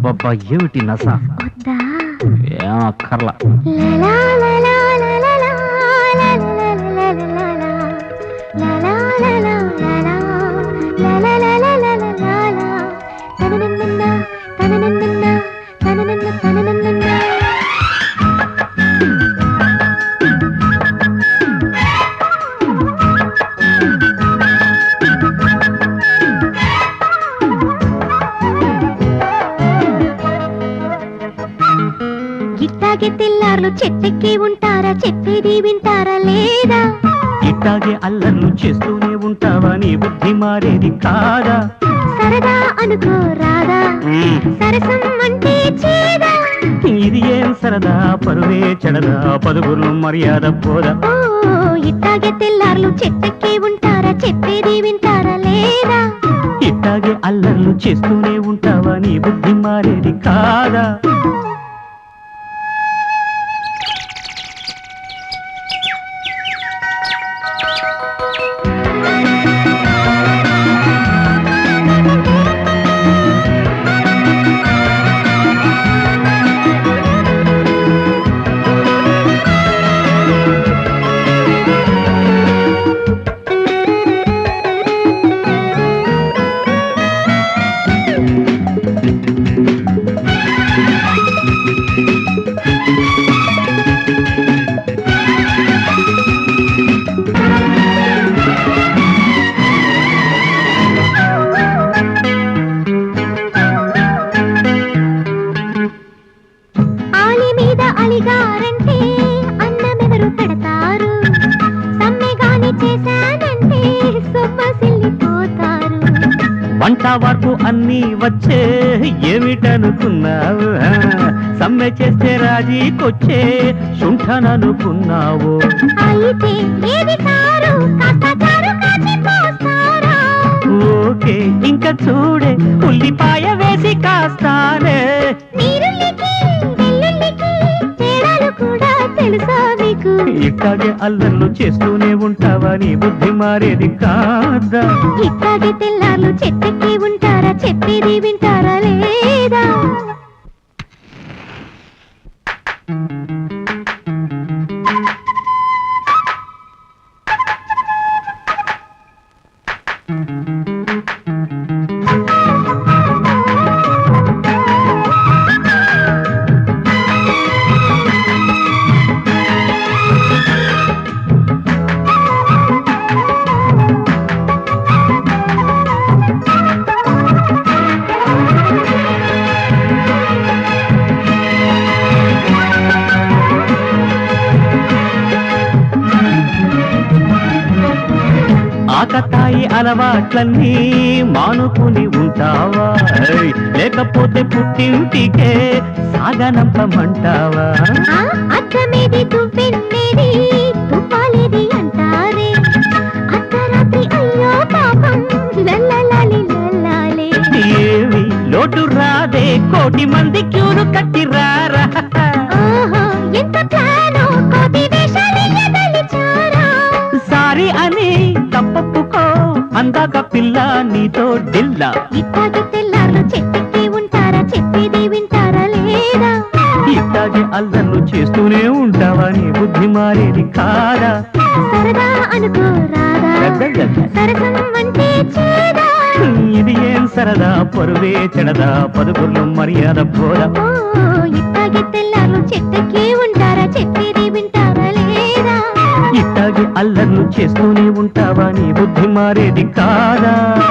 అబ్బబ్బా ఏమిటి నస ఏం అక్కర్లా ఇట్టాగే తెల్లార్లు చెట్టెక్కి ఉంటారా, చెప్పేది వింటారా లేదా? ఇట్టాగే అల్లర్లు చేస్తూనే ఉంటావా, నీ బుద్ధి మారేది కాదా? సరదా అనుకో రాదా, సరసం అంటే చేదా. ఇది ఏం సరదా, పరువే చెడదా, పదుగురు మర్యాద పోదా? ఓ ఇట్టాగే తెల్లార్లు చెట్టెక్కి ఉంటారా, చెప్పేది వింటారా లేదా? ఇట్టాగే అల్లర్లు చేస్తూనే ఉంటావా, నీ బుద్ధి మారేది కాదా? ఆలి మీద అలిగారంటే అన్నమెవరు పెడతారు, సమ్మెగాని చేశానంటే సొమ్మసిల్లిపోతారు. వంట వరకు అన్నీ వచ్చే ఏమిటనుకున్నావు, సమ్మె చేస్తే రాజీకొచ్చే శుంఠననుకున్నావు. అయితే ఏది కారు, కాస్త చారు కాచి పోస్తారా? ఓకే ఇంకా చూడే, ఉల్లిపాయ వేసి కాస్తానే. నీరుల్లికి వెల్లుల్లికి తేడాలు కూడా తెలుసా మీకు? ఇట్టాగే అల్లర్లు చేస్తూనే ఉంటావా, నీ బుద్ధి మారేది కాదా? ఇట్టాగే తెల్లార్లు చెట్టెక్కి ఉంటారా, చెప్పేది వింటారా లేదా? ఆకతాయి అలవాట్లన్నీ మానుకుని ఉంటావా, లేకపోతే పుట్టింటికే సాగనంపమంటావా? అర్థమేది తువ్వెన్నేది తువ్వాలేది అంటారే, అర్ధరాత్రి అయ్యో పాపం లల్లలాలి లల్లాలే. ఏవి లోటు రాదే, కోటి మంది క్యూలు కట్టి రారా. ఓహో ఎంత ప్లానో, కోటి వేషాలెయ్యదలిచారా? సారీ అని తప్పప్పుకో, అందాక పిల్ల నీతో డిల్లా. ఇట్టాగే తెల్లార్లు చెట్టెక్కి ఉంటారా, చెప్పేది వింటారా లేదా? ఇట్టాగే అల్లర్లు చేస్తూనే ఉంటావా, నీ బుద్ధి మారేది కాదా? సరదా అనుకో రాదా, సరసం అంటే చేదా. ఇది ఏం సరదా, పరువే చెడదా, పదుగుర్లు మర్యాద పోదా? ఓ ఇట్టాగే తెల్లార్లు చెట్టెక్కి ఉంటారా, చెప్పేది వింటారా లేదా? ఇట్టాగే అల్లర్లు చేస్తూనే ఉంటావా, నీ బుద్ధి మారేది కాదా?